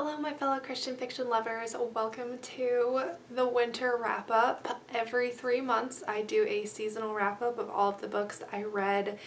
Hello my fellow Christian fiction lovers, welcome to the winter wrap-up. Every 3 months I do a seasonal wrap-up of all of the books I read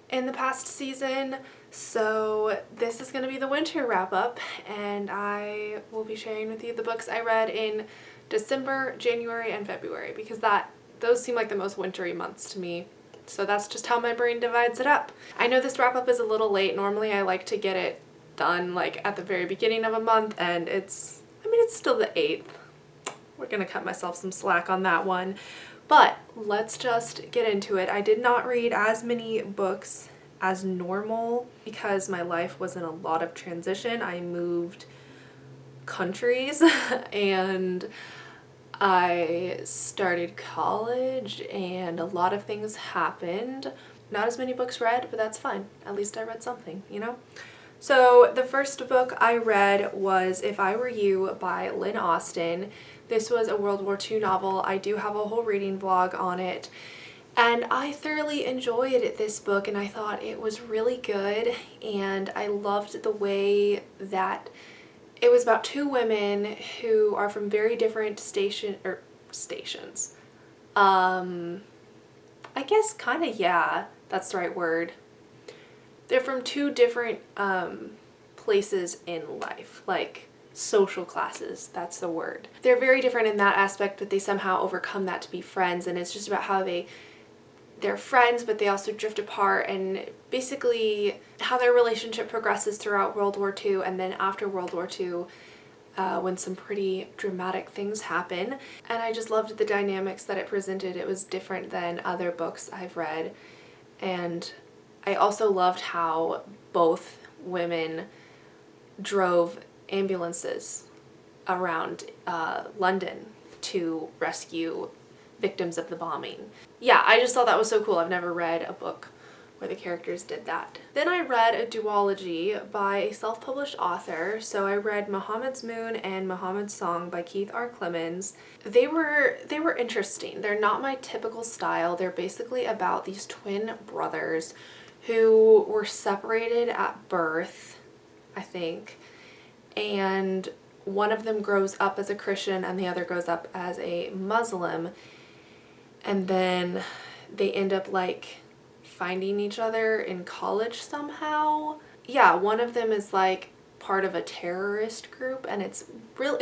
in the past season. So this is going to be the winter wrap-up, and I will be sharing with you the books I read in December, January, and February, because those seem like the most wintry months to me. So that's just how my brain divides it up. I know this wrap-up is a little late. Normally I like to get it done like at the very beginning of a month, and it's still the 8th. We're gonna cut myself some slack on that one, but let's just get into it. I did not read as many books as normal because my life was in a lot of transition. I moved countries and I started college and a lot of things happened. Not as many books read, but that's fine. At least I read something, you know? So the first book I read was If I Were You by Lynn Austen. This was a World War II novel. I do have a whole reading vlog on it, and I thoroughly enjoyed this book, and I thought it was really good, and I loved the way that it was about two women who are from very different stations. I guess kind of, yeah, that's the right word. They're from two different places in life, like social classes, that's the word. They're very different in that aspect, but they somehow overcome that to be friends, and it's just about how they're friends, but they also drift apart, and basically how their relationship progresses throughout World War II, and then after World War II, when some pretty dramatic things happen. And I just loved the dynamics that it presented. It was different than other books I've read, and I also loved how both women drove ambulances around London to rescue victims of the bombing. Yeah, I just thought that was so cool. I've never read a book where the characters did that. Then I read a duology by a self-published author. So I read Mohamed's Moon and Mohamed's Song by Keith R. Clemons. They were interesting. They're not my typical style. They're basically about these twin brothers who were separated at birth, I think, and one of them grows up as a Christian and the other grows up as a Muslim, and then they end up like finding each other in college somehow. Yeah, one of them is like part of a terrorist group, and it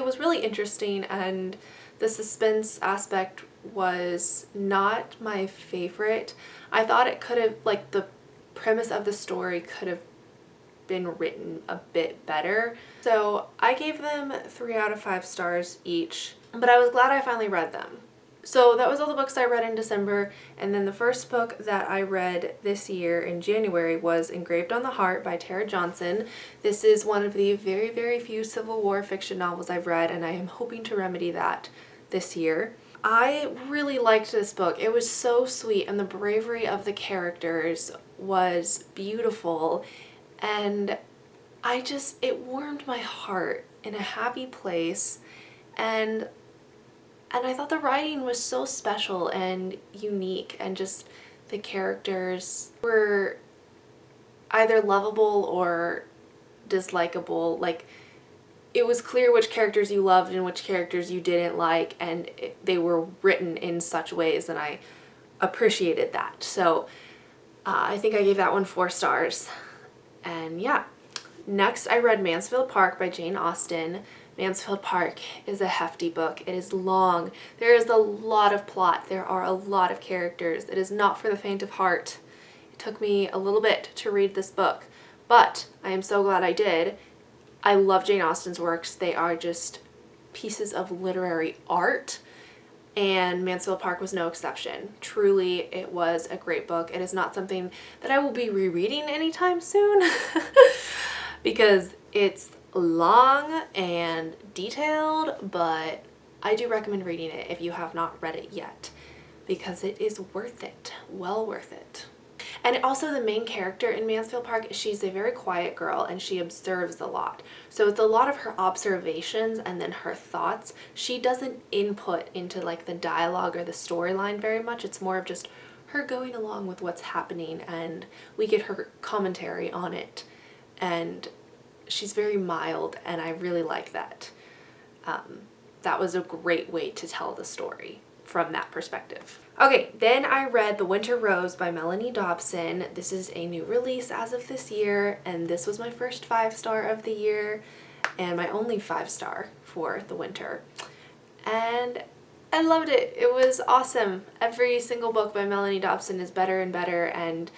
was really interesting, and the suspense aspect was not my favorite. I thought it could have, like, the premise of the story could have been written a bit better. So I gave them 3 out of 5 stars each, but I was glad I finally read them. So that was all the books I read in December, and then the first book that I read this year in January was Engraved on the Heart by Tara Johnson. This is one of the very, very few Civil War fiction novels I've read, and I am hoping to remedy that this year. I really liked this book. It was so sweet, and the bravery of the characters was beautiful, and it warmed my heart in a happy place, and I thought the writing was so special and unique, and just the characters were either lovable or dislikable. Like, it was clear which characters you loved and which characters you didn't like, and they were written in such ways, and I appreciated that. So I think I gave that one 4 stars. And yeah. Next I read Mansfield Park by Jane Austen. Mansfield Park is a hefty book. It is long. There is a lot of plot. There are a lot of characters. It is not for the faint of heart. It took me a little bit to read this book, but I am so glad I did. I love Jane Austen's works. They are just pieces of literary art, and Mansfield Park was no exception. Truly, it was a great book. It is not something that I will be rereading anytime soon because it's long and detailed, but I do recommend reading it if you have not read it yet, because it is worth it. Well worth it. And also, the main character in Mansfield Park, she's a very quiet girl and she observes a lot. So it's a lot of her observations and then her thoughts. She doesn't input into like the dialogue or the storyline very much. It's more of just her going along with what's happening, and we get her commentary on it. And she's very mild, and I really like that. That was a great way to tell the story from that perspective. Okay, then I read The Winter Rose by Melanie Dobson. This is a new release as of this year, and this was my first 5-star of the year and my only 5-star for the winter. And I loved it. It was awesome. Every single book by Melanie Dobson is better and better, and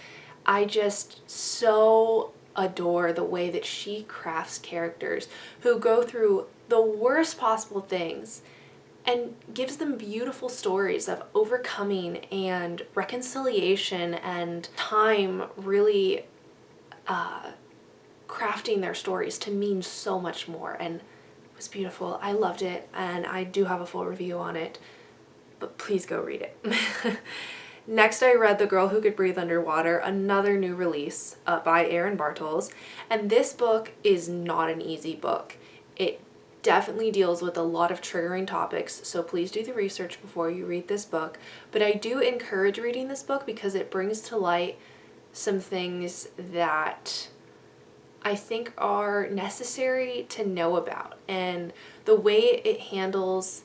I just so adore the way that she crafts characters who go through the worst possible things and gives them beautiful stories of overcoming and reconciliation and time really crafting their stories to mean so much more. And it was beautiful. I loved it, and I do have a full review on it, but please go read it. Next, I read The Girl Who Could Breathe Underwater, another new release by Erin Bartels, and this book is not an easy book. It definitely deals with a lot of triggering topics, so please do the research before you read this book. But I do encourage reading this book because it brings to light some things that I think are necessary to know about, and the way it handles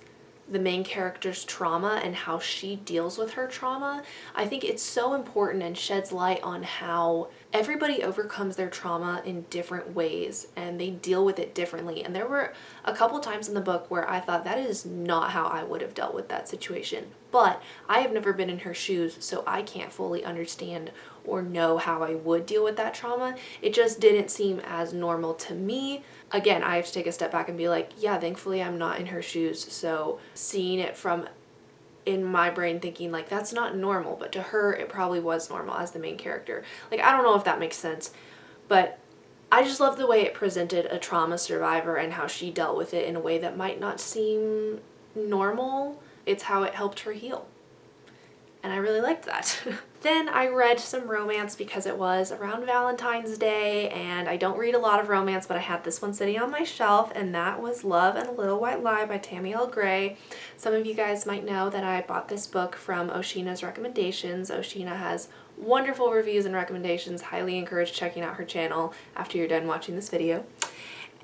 the main character's trauma and how she deals with her trauma. I think it's so important and sheds light on how everybody overcomes their trauma in different ways and they deal with it differently. And there were a couple times in the book where I thought that is not how I would have dealt with that situation. But I have never been in her shoes, so I can't fully understand or know how I would deal with that trauma. It just didn't seem as normal to me. Again, I have to take a step back and be like, yeah, thankfully I'm not in her shoes, so seeing it from in my brain thinking like that's not normal, but to her it probably was normal as the main character. Like, I don't know if that makes sense, but I just love the way it presented a trauma survivor and how she dealt with it in a way that might not seem normal. It's how it helped her heal. And I really liked that. Then I read some romance because it was around Valentine's Day, and I don't read a lot of romance, but I had this one sitting on my shelf, and that was Love and a Little White Lie by Tammy L. Gray. Some of you guys might know that I bought this book from Oshina's recommendations. Oshina has wonderful reviews and recommendations. Highly encourage checking out her channel after you're done watching this video.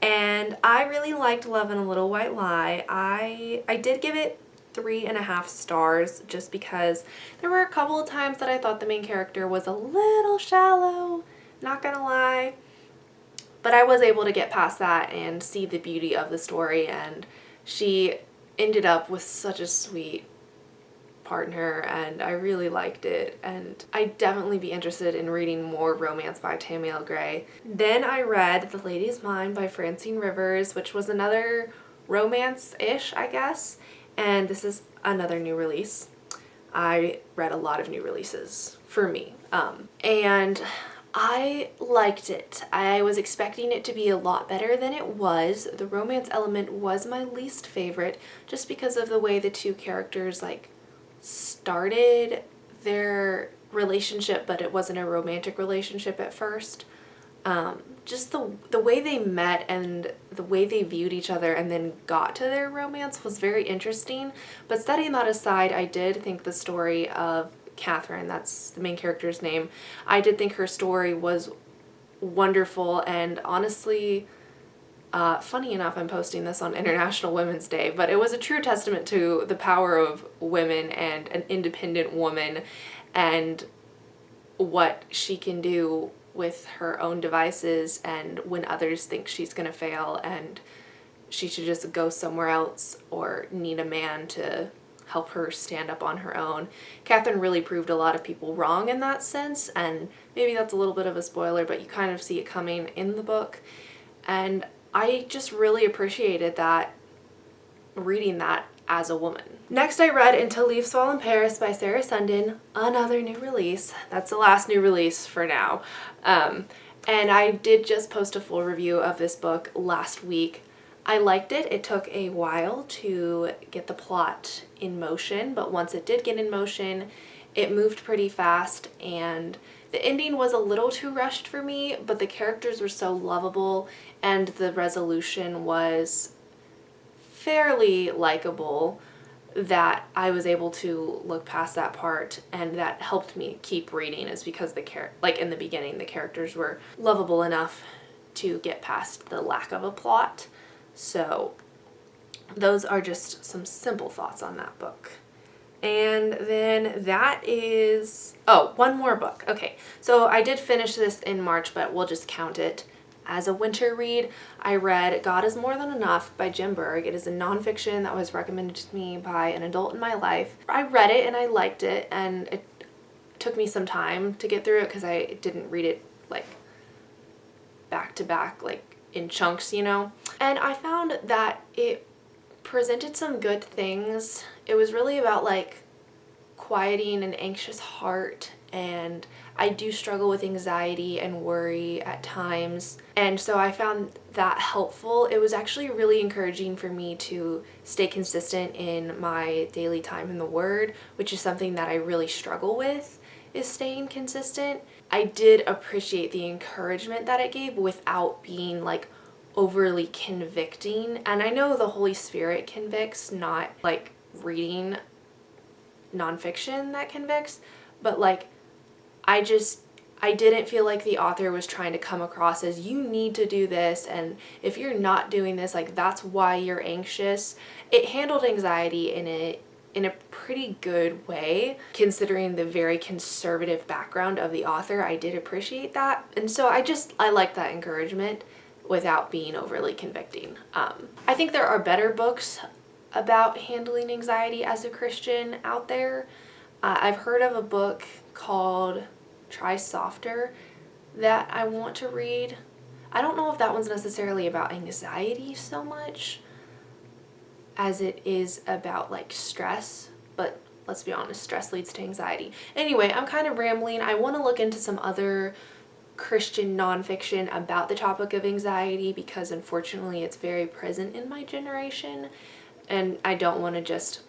And I really liked Love and a Little White Lie. I did give it 3.5 stars just because there were a couple of times that I thought the main character was a little shallow, not gonna lie, but I was able to get past that and see the beauty of the story, and she ended up with such a sweet partner and I really liked it, and I'd definitely be interested in reading more romance by Tammy L. Gray. Then I read The Lady's Mind by Francine Rivers, which was another romance-ish, I guess. And this is another new release. I read a lot of new releases for me. And I liked it. I was expecting it to be a lot better than it was. The romance element was my least favorite just because of the way the two characters started their relationship, but it wasn't a romantic relationship at first. Just the way they met and the way they viewed each other and then got to their romance was very interesting. But setting that aside, I did think the story of Catherine, that's the main character's name, I did think her story was wonderful, and honestly, funny enough, I'm posting this on International Women's Day, but it was a true testament to the power of women and an independent woman and what she can do with her own devices, and when others think she's gonna fail and she should just go somewhere else or need a man to help her stand up on her own. Catherine really proved a lot of people wrong in that sense, and maybe that's a little bit of a spoiler, but you kind of see it coming in the book, and I just really appreciated that, reading that as a woman. Next I read Until Leaves Fall in Paris by Sarah Sundin, another new release. That's the last new release for now. And I did just post a full review of this book last week. I liked it. It took a while to get the plot in motion, but once it did get in motion, it moved pretty fast, and the ending was a little too rushed for me, but the characters were so lovable and the resolution was fairly likable that I was able to look past that part, and that helped me keep reading, is because in the beginning the characters were lovable enough to get past the lack of a plot. So those are just some simple thoughts on that book. And then that is, oh, one more book. Okay, so I did finish this in March, but we'll just count it as a winter read. I read God is More Than Enough by Jim Berg. It is a nonfiction that was recommended to me by an adult in my life. I read it and I liked it, and it took me some time to get through it because I didn't read it like back to back, like in chunks, you know. And I found that it presented some good things. It was really about like quieting an anxious heart, and I do struggle with anxiety and worry at times, and so I found that helpful. It was actually really encouraging for me to stay consistent in my daily time in the Word, which is something that I really struggle with, is staying consistent. I did appreciate the encouragement that it gave without being like overly convicting, and I know the Holy Spirit convicts, not like reading nonfiction that convicts, but like I didn't feel like the author was trying to come across as you need to do this, and if you're not doing this, like that's why you're anxious. It handled anxiety in a pretty good way, considering the very conservative background of the author. I did appreciate that, and so I like that encouragement without being overly convicting. I think there are better books about handling anxiety as a Christian out there. I've heard of a book called Try Softer that I want to read. I don't know if that one's necessarily about anxiety so much as it is about like stress, but let's be honest, stress leads to anxiety. Anyway, I'm kind of rambling. I want to look into some other Christian nonfiction about the topic of anxiety because unfortunately it's very present in my generation, and I don't want to just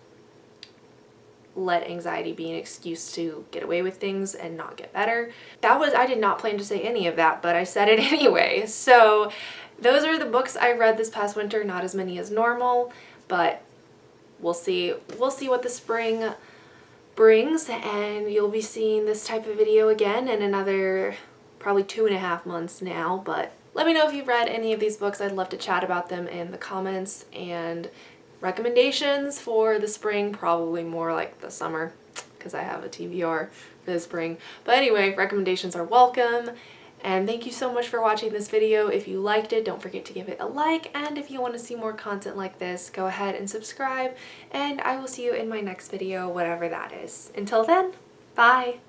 let anxiety be an excuse to get away with things and not get better. I did not plan to say any of that, but I said it anyway. So those are the books I read this past winter, not as many as normal, but we'll see what the spring brings, and you'll be seeing this type of video again in another probably 2.5 months now. But let me know if you've read any of these books. I'd love to chat about them in the comments, and recommendations for the spring, probably more like the summer because I have a TBR for the spring. But anyway, recommendations are welcome, and thank you so much for watching this video. If you liked it, don't forget to give it a like, and if you want to see more content like this, go ahead and subscribe, and I will see you in my next video, whatever that is. Until then, bye!